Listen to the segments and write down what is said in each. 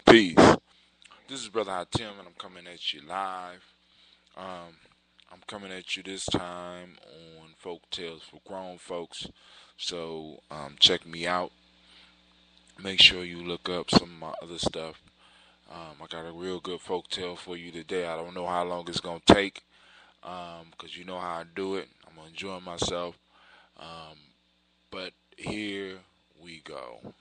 Peace. This is Brother Hot Tim, and I'm coming at you live. I'm coming at you this time on Folk Tales for Grown Folks. So check me out. Make sure you look up some of my other stuff. I got a real good folk tale for you today. I don't know how long it's going to take because you know how I do it. I'm enjoying myself. But here we go.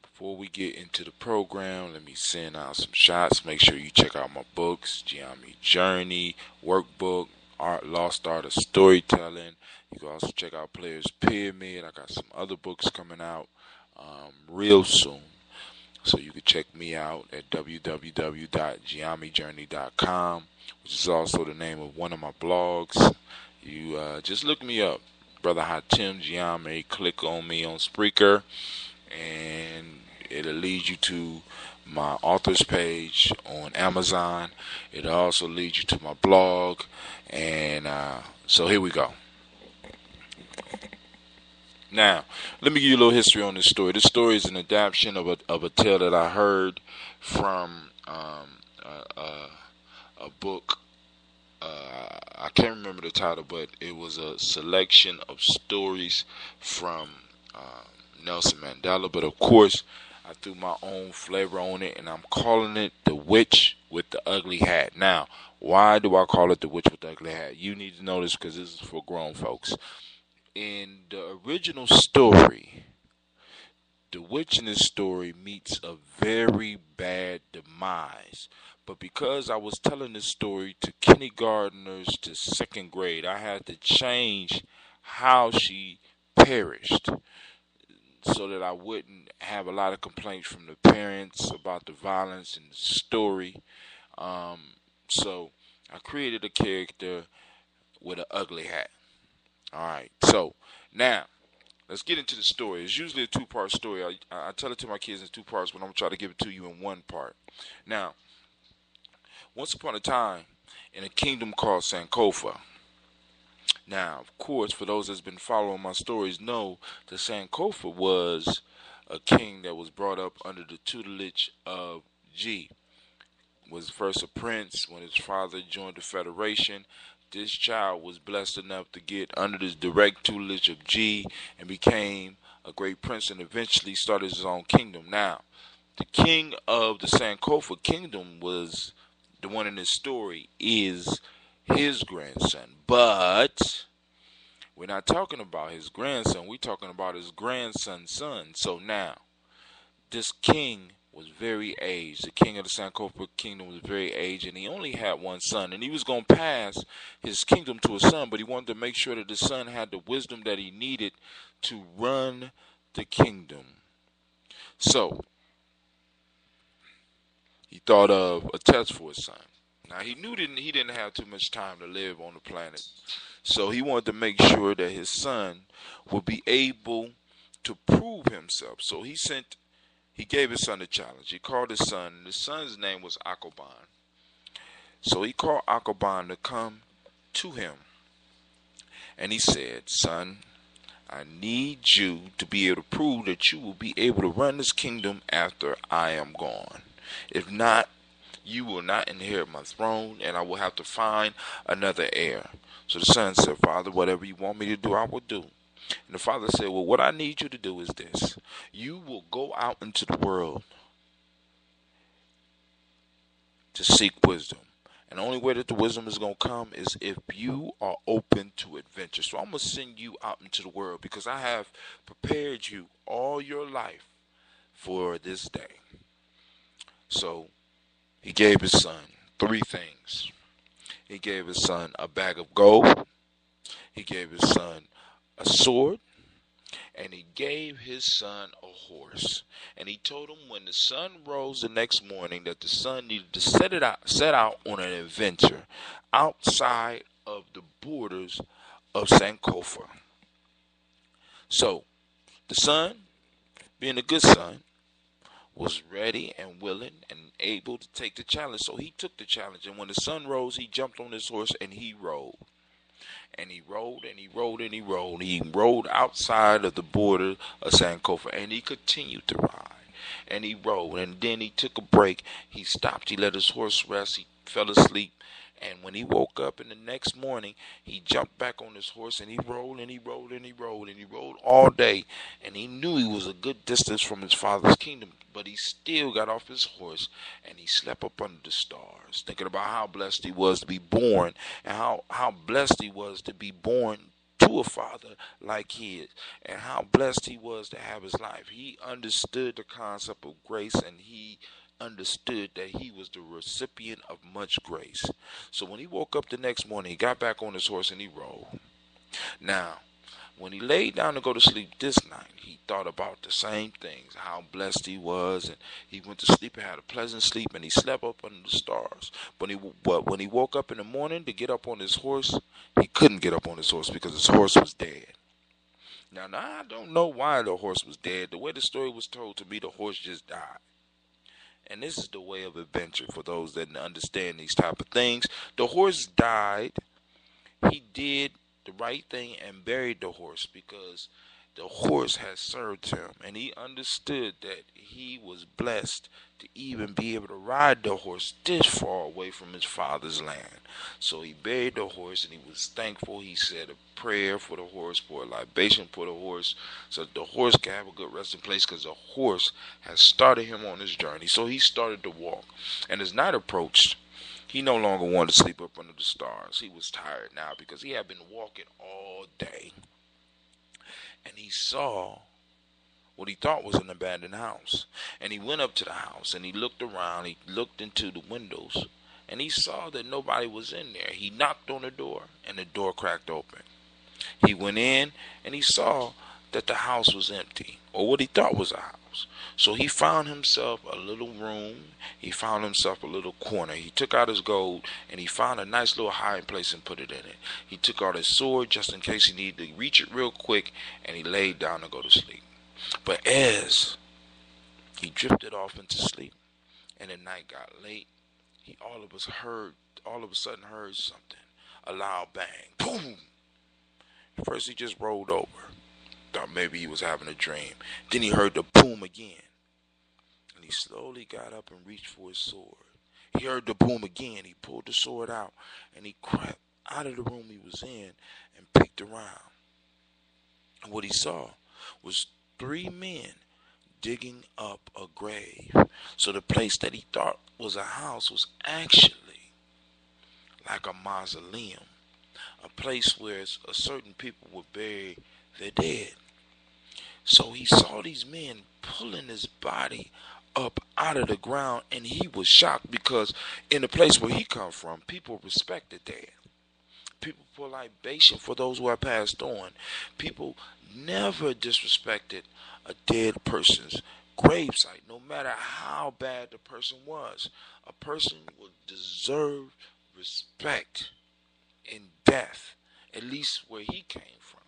Before we get into the program, let me send out some shots. Make sure you check out my books, Geometry Journey, Workbook, Lost Art of Storytelling. You can also check out Players Pyramid. I got some other books coming out real soon. So you can check me out at www.geometryjourney.com, which is also the name of one of my blogs. You just look me up, Brother Hot Tim Geometry. Click on me on Spreaker, and it'll lead you to my author's page on Amazon. It'll also lead you to my blog. And so here we go. Now, let me give you a little history on this story. This story is an adaptation of a tale that I heard from a book. I can't remember the title, but it was a selection of stories from Nelson Mandela. But of course, I threw my own flavor on it, and I'm calling it The Witch with the Ugly Hat. Now, why do I call it The Witch with the Ugly Hat? You need to know this because this is for grown folks. In the original story, the witch in this story meets a very bad demise. But because I was telling this story to kindergartners to second grade, I had to change how she perished so that I wouldn't have a lot of complaints from the parents about the violence in the story. So I created a character with an ugly hat. Alright, so now let's get into the story. It's usually a two-part story. I tell it to my kids in two parts, but I'm going to try to give it to you in one part. Now, once upon a time, in a kingdom called Sankofa. Now, of course, for those that's been following my stories know that Sankofa was a king that was brought up under the tutelage of G. Was first a prince when his father joined the Federation. This child was blessed enough to get under the direct tutelage of G and became a great prince and eventually started his own kingdom. Now, the king of the Sankofa kingdom was the one in this story is his grandson. But we're not talking about his grandson. We're talking about his grandson's son. So now, this king was very aged. The king of the Sankofa kingdom was very aged, and he only had one son. And he was going to pass his kingdom to his son, but he wanted to make sure that the son had the wisdom that he needed to run the kingdom. So, he thought of a test for his son. Now, he knew he didn't have too much time to live on the planet. So, he wanted to make sure that his son would be able to prove himself. So, he gave his son a challenge. He called his son, and his son's name was Akaban. So he called Akaban to come to him. And he said, son, I need you to be able to prove that you will be able to run this kingdom after I am gone. If not, you will not inherit my throne, and I will have to find another heir. So the son said, Father, whatever you want me to do, I will do. And the father said, well, what I need you to do is this. You will go out into the world to seek wisdom. And the only way that the wisdom is going to come is if you are open to adventure. So I'm going to send you out into the world because I have prepared you all your life for this day. So he gave his son three things. He gave his son a bag of gold. He gave his son a sword, and he gave his son a horse. And he told him when the sun rose the next morning that the son needed to set out on an adventure outside of the borders of Sankofa. So the son, being a good son, was ready and willing and able to take the challenge. So he took the challenge, and when the sun rose, he jumped on his horse and he rode. And he rode and he rode and he rode. He rode outside of the border of Sankofa, and he continued to ride. and he rode. And then he took a break. He stopped. He let his horse rest. He fell asleep. And when he woke up in the next morning, he jumped back on his horse and he rode and he rode and he rode and he rode all day. And he knew he was a good distance from his father's kingdom, but he still got off his horse and he slept up under the stars, thinking about how blessed he was to be born and how blessed he was to be born to a father like his, and how blessed he was to have his life. He understood the concept of grace, and he understood that he was the recipient of much grace. So when he woke up the next morning, he got back on his horse and he rode. Now, when he laid down to go to sleep this night, he thought about the same things, how blessed he was, and he went to sleep and had a pleasant sleep, and he slept up under the stars. But when he woke up in the morning to get up on his horse, he couldn't get up on his horse because his horse was dead. Now, I don't know why the horse was dead. The way the story was told to me, the horse just died. And this is the way of adventure for those that understand these type of things. The horse died. He did the right thing and buried the horse because the horse had served him, and he understood that he was blessed to even be able to ride the horse this far away from his father's land. So he buried the horse and he was thankful. He said a prayer for the horse, for a libation for the horse, so that the horse can have a good resting place, because the horse has started him on his journey. So he started to walk, and as night approached, he no longer wanted to sleep up under the stars. He was tired now because he had been walking all day. And he saw what he thought was an abandoned house. And he went up to the house and he looked around. He looked into the windows and he saw that nobody was in there. He knocked on the door and the door cracked open. He went in and he saw that the house was empty, or what he thought was a house. So he found himself a little room. He found himself a little corner. He took out his gold and he found a nice little hiding place and put it in it. He took out his sword just in case he needed to reach it real quick, and he laid down to go to sleep. But as he drifted off into sleep and the night got late, he all of a sudden heard something. A loud bang. Boom! First he just rolled over. Thought maybe he was having a dream. Then he heard the boom again. And he slowly got up and reached for his sword. He heard the boom again. He pulled the sword out and he crept out of the room he was in and peeked around. And what he saw was 3 men digging up a grave. So the place that he thought was a house was actually like a mausoleum. A place where a certain people would bury their dead. So he saw these men pulling his body up out of the ground, and he was shocked because in the place where he come from, people respect the dead. People pour libation for those who have passed on. People never disrespected a dead person's gravesite, no matter how bad the person was. A person would deserve respect in death, at least where he came from.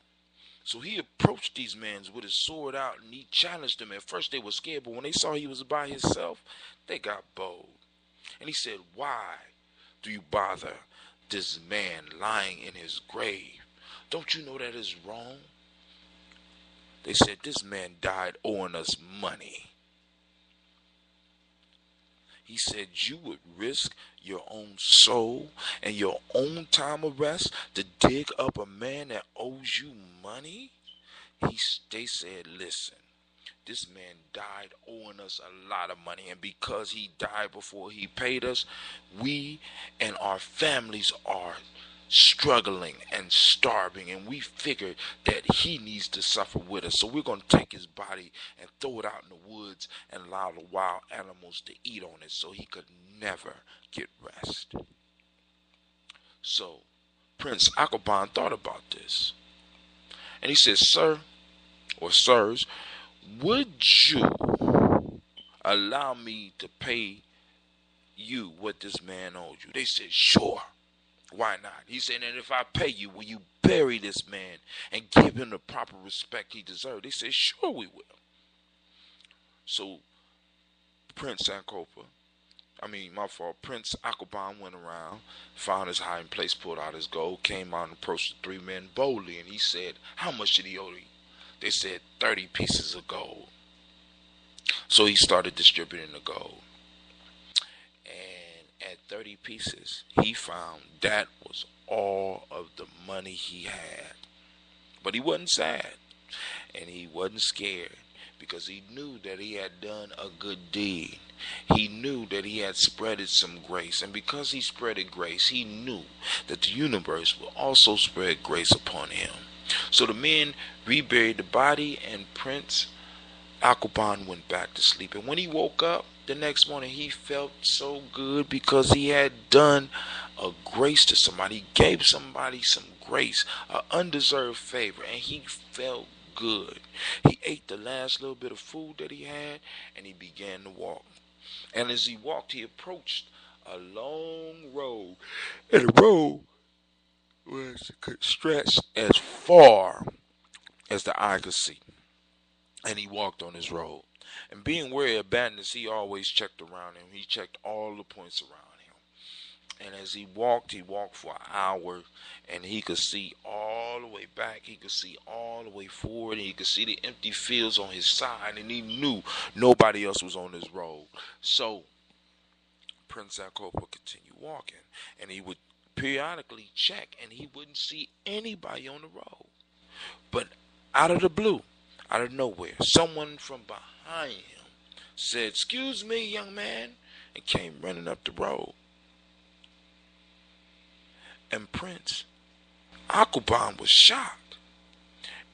So he approached these men with his sword out and he challenged them. At first they were scared, but when they saw he was by himself, they got bold. And he said, "Why do you bother this man lying in his grave? Don't you know that is wrong?" They said, "This man died owing us money." He said, "You would risk your own soul and your own time of rest to dig up a man that owes you money?" They said, "Listen, this man died owing us a lot of money, and because he died before he paid us, we and our families are struggling and starving, and we figured that he needs to suffer with us. So we're going to take his body and throw it out in the woods and allow the wild animals to eat on it so he could never get rest." So Prince Akhaban thought about this, and he said, "Sir, or sirs, would you allow me to pay you what this man owed you?" They said, "Sure. Why not?" He said, "And if I pay you, will you bury this man and give him the proper respect he deserves?" They said, "Sure we will." So Prince Akhaban went around, found his hiding place, pulled out his gold, came out and approached the 3 men boldly, and he said, "How much did he owe you?" They said, 30 pieces of gold. So he started distributing the gold. And at 30 pieces, he found that was all of the money he had. But he wasn't sad, and he wasn't scared, because he knew that he had done a good deed. He knew that he had spreaded some grace, and because he spreaded grace, he knew that the universe will also spread grace upon him. So the men reburied the body, and Prince Alkebulan went back to sleep. And when he woke up the next morning, he felt so good, because he had done a grace to somebody. He gave somebody some grace, an undeserved favor, and he felt good. He ate the last little bit of food that he had, and he began to walk. And as he walked, he approached a long road, and the road was stretched as far as the eye could see. And he walked on his road. And being wary of badness, he always checked around him. He checked all the points around him. And as he walked for an hour, and he could see all the way back. He could see all the way forward, and he could see the empty fields on his side, and he knew nobody else was on his road. So Prince Alkebulan would continue walking, and he would periodically check, and he wouldn't see anybody on the road. But out of the blue, out of nowhere, someone from behind him said, "Excuse me, young man," and came running up the road. And Prince Alkebulan was shocked.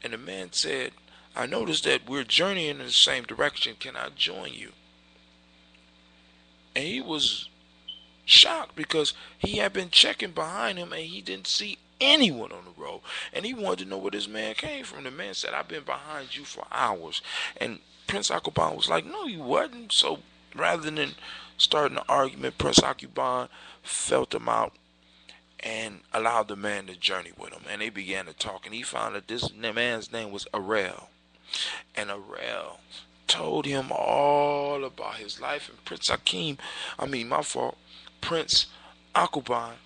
And the man said, "I noticed that we're journeying in the same direction. Can I join you?" And he was shocked, because he had been checking behind him and he didn't see anyone on the road. And he wanted to know where this man came from. The man said, "I've been behind you for hours." And Prince Alkebulan was like, "No, you wasn't." So rather than starting an argument, Prince Alkebulan felt him out and allowed the man to journey with him. And they began to talk, and he found that this man's name was Arel. And Arel told him all about his life. And Prince Alkebulan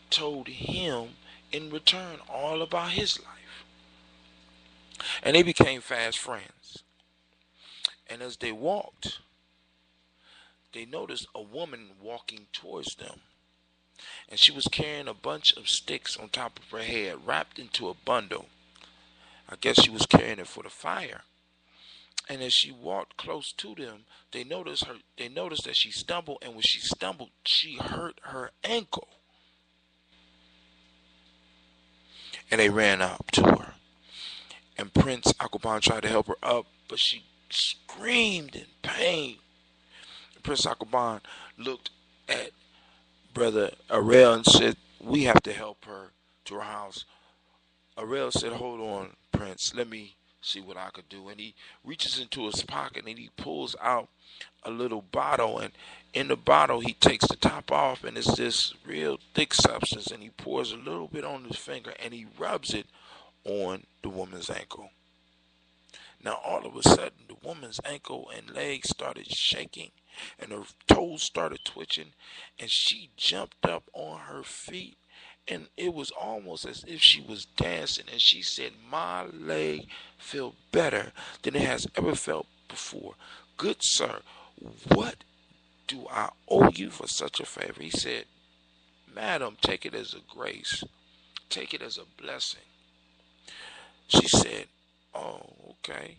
told him in return all about his life. And they became fast friends. And as they walked, they noticed a woman walking towards them. And she was carrying a bunch of sticks on top of her head, wrapped into a bundle. I guess she was carrying it for the fire. And as she walked close to them, they noticed that she stumbled, and when she stumbled, she hurt her ankle. And they ran up to her. And Prince Alkebulan tried to help her up, but she screamed in pain. And Prince Alkebulan looked at Brother Arel and said, "We have to help her to her house." Arel said, "Hold on, Prince. Let me see what I could do." And he reaches into his pocket and he pulls out a little bottle. And in the bottle, he takes the top off, and it's this real thick substance. And he pours a little bit on his finger, and he rubs it on the woman's ankle. Now, all of a sudden, the woman's ankle and legs started shaking, and her toes started twitching, and she jumped up on her feet, and it was almost as if she was dancing. And she said, "My leg felt better than it has ever felt before. Good sir, what do I owe you for such a favor?" He said, "Madam, take it as a grace. Take it as a blessing." She said, "Oh, okay."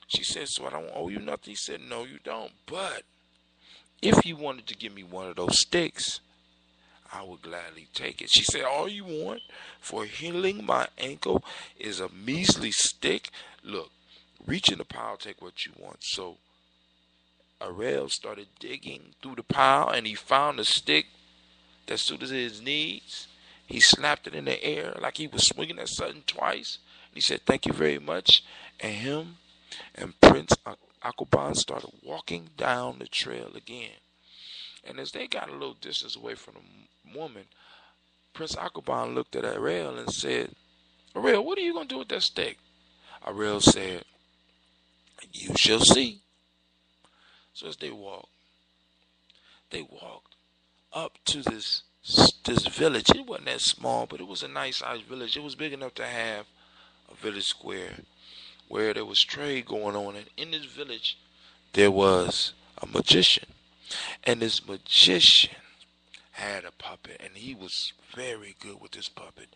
She said, "So I don't owe you nothing?" He said, "No, you don't. But if you wanted to give me one of those sticks, I would gladly take it." She said, "All you want for healing my ankle is a measly stick? Look, reach in the pile, take what you want." So Arel started digging through the pile, and he found a stick that suited his needs. He slapped it in the air like he was swinging at something twice. And he said, "Thank you very much." And him and Prince Alkebulan started walking down the trail again. And as they got a little distance away from the woman, Prince Alkebulan looked at Arel and said, "Arel, what are you going to do with that stick?" Arel said, "You shall see." So as they walked up to this village. It wasn't that small, but it was a nice sized village. It was big enough to have a village square where there was trade going on. And in this village, there was a magician. And this magician had a puppet, and he was very good with this puppet.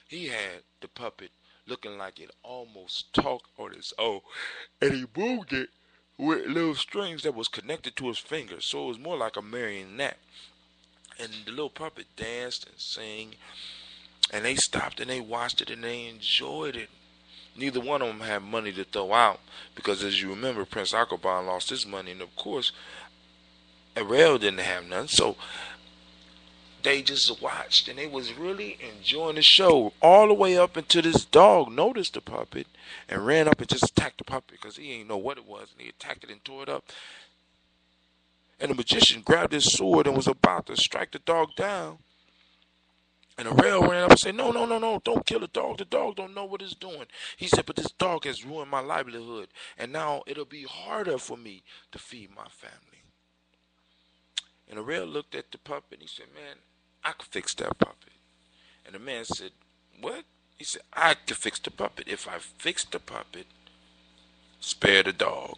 He had the puppet looking like it almost talked on its own, and he moved it with little strings that was connected to his fingers, so it was more like a marionette. And the little puppet danced and sang, and they stopped and they watched it and they enjoyed it. Neither one of them had money to throw out because, as you remember, Prince Akbar lost his money, and of course, Ariel didn't have none. So they just watched, and they was really enjoying the show all the way up until this dog noticed the puppet and ran up and just attacked the puppet because he didn't know what it was, and he attacked it and tore it up. And the magician grabbed his sword and was about to strike the dog down. And Ariel ran up and said, no, no, no, no, don't kill the dog. The dog don't know what it's doing. He said, but this dog has ruined my livelihood, and now it'll be harder for me to feed my family. And Ariel looked at the puppet and he said, man, I could fix that puppet. And the man said, what? He said, I could fix the puppet. If I fix the puppet, spare the dog.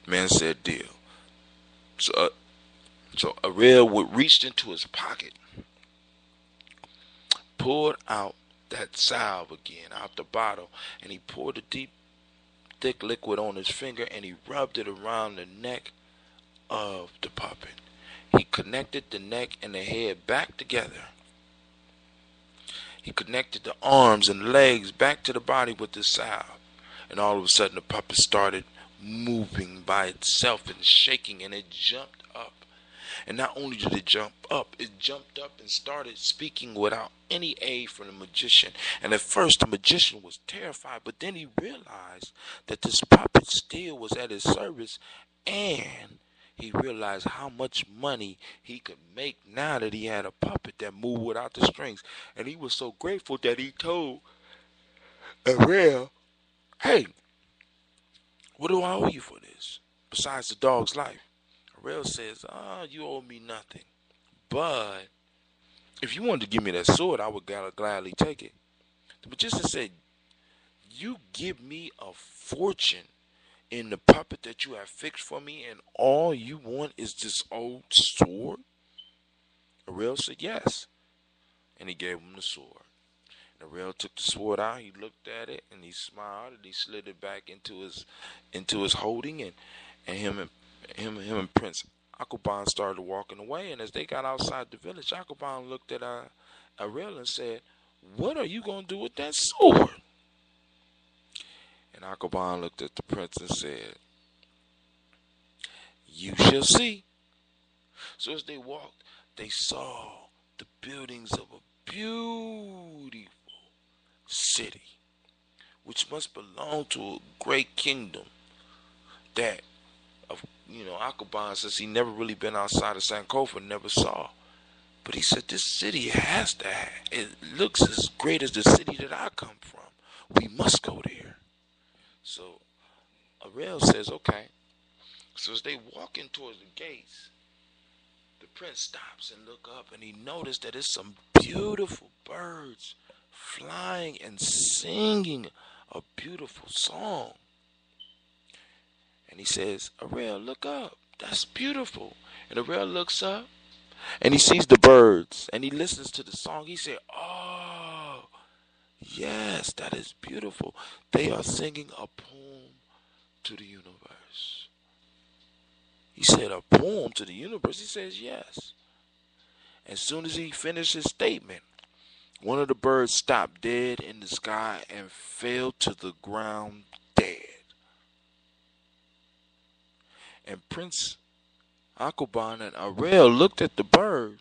The man said, deal. So Ariel reached into his pocket, pulled out that salve again out the bottle, and he poured a deep, thick liquid on his finger, and he rubbed it around the neck of the puppet. He connected the neck and the head back together. He connected the arms and legs back to the body with the salve. And all of a sudden the puppet started moving by itself and shaking, and it jumped up. And not only did it jump up, it jumped up and started speaking without any aid from the magician. And at first the magician was terrified, but then he realized that this puppet still was at his service, and he realized how much money he could make now that he had a puppet that moved without the strings. And he was so grateful that he told Ariel, hey, what do I owe you for this, besides the dog's life? Ariel says, you owe me nothing. But if you wanted to give me that sword, I would gladly take it. The magician said, you give me a fortune in the puppet that you have fixed for me, and all you want is this old sword? Ariel said, yes. And he gave him the sword. And Ariel took the sword out, he looked at it, and he smiled, and he slid it back into his holding, and him and Prince Akbar started walking away. And as they got outside the village, Akbar looked at Ariel and said, what are you going to do with that sword? And Akbar looked at the prince and said, you shall see. So as they walked, they saw the buildings of a beautiful city, which must belong to a great kingdom that, Akbar, since he never really been outside of Sankofa, never saw. But he said, this city has to have, it looks as great as the city that I come from. We must go there. So Ariel says, okay. So as they walk in towards the gates, the prince stops and look up, and he noticed that it's some beautiful birds flying and singing a beautiful song. And he says, Ariel, look up. That's beautiful. And Ariel looks up, and he sees the birds, and he listens to the song. He said, oh, yes, that is beautiful. They are singing a poem to the universe. He said, a poem to the universe? He says, yes. As soon as he finished his statement, one of the birds stopped dead in the sky and fell to the ground dead. And Prince Akbar and Ariel looked at the bird,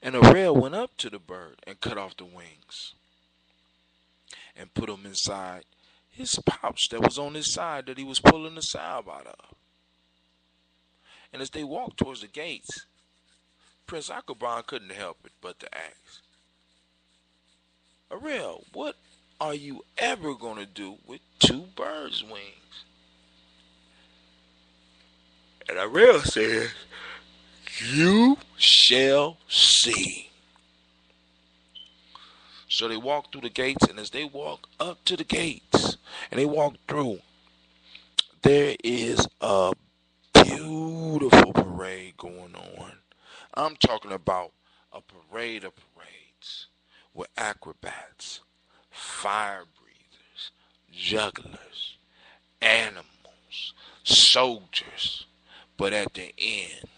and Ariel went up to the bird and cut off the wings and put them inside his pouch that was on his side that he was pulling the salve out of. And as they walked towards the gates, Prince Akbar couldn't help it but to ask, Ariel, what are you ever going to do with two birds' wings? And Ariel says, you shall see. So they walked through the gates, and as they walk up to the gates, and they walk through, there is a I'm talking about a parade of parades with acrobats, fire breathers, jugglers, animals, soldiers. But at the end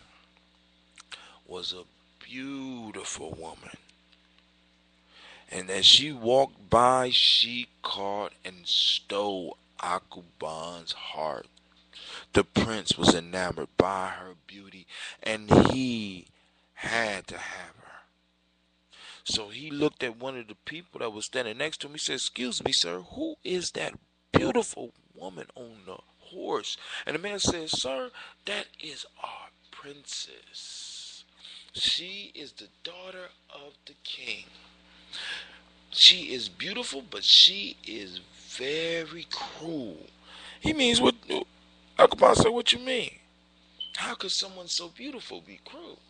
was a beautiful woman. And as she walked by, she caught and stole Akuban's heart. The prince was enamored by her beauty, and he had to have her. So he looked at one of the people that was standing next to him. He said, "Excuse me, sir, who is that beautiful woman on the horse?" And the man said, "Sir, that is our princess. She is the daughter of the king. She is beautiful, but she is very cruel." He means what? Akbar said, "What you mean? How could someone so beautiful be cruel?"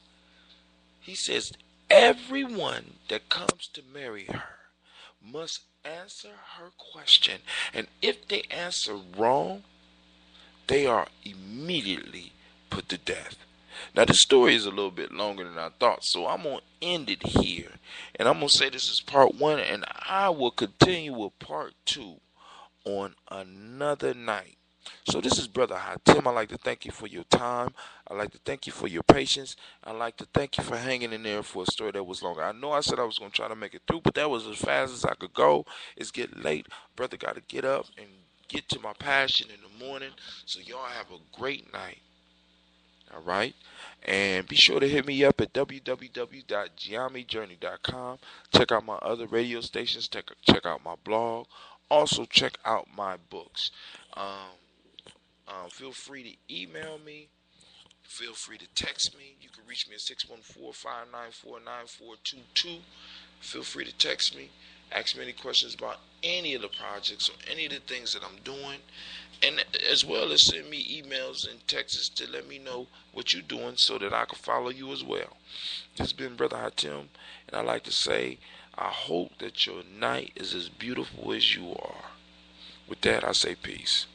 He says, "Everyone that comes to marry her must answer her question. And if they answer wrong, they are immediately put to death." Now, this story is a little bit longer than I thought, so I'm going to end it here. And I'm going to say this is part one, and I will continue with part two on another night. So this is Brother Hatim. I'd like to thank you for your time. I'd like to thank you for your patience. I'd like to thank you for hanging in there for a story that was longer. I know I said I was going to try to make it through, but that was as fast as I could go. It's getting late. Brother got to get up and get to my passion in the morning. So y'all have a great night. All right? And be sure to hit me up at www.giamijourney.com. Check out my other radio stations. Check out my blog. Also, check out my books. Feel free to email me. Feel free to text me. You can reach me at 614-594-9422. Feel free to text me. Ask me any questions about any of the projects or any of the things that I'm doing. And as well as send me emails and texts to let me know what you're doing so that I can follow you as well. This has been Brother Hatim, and I'd like to say I hope that your night is as beautiful as you are. With that, I say peace.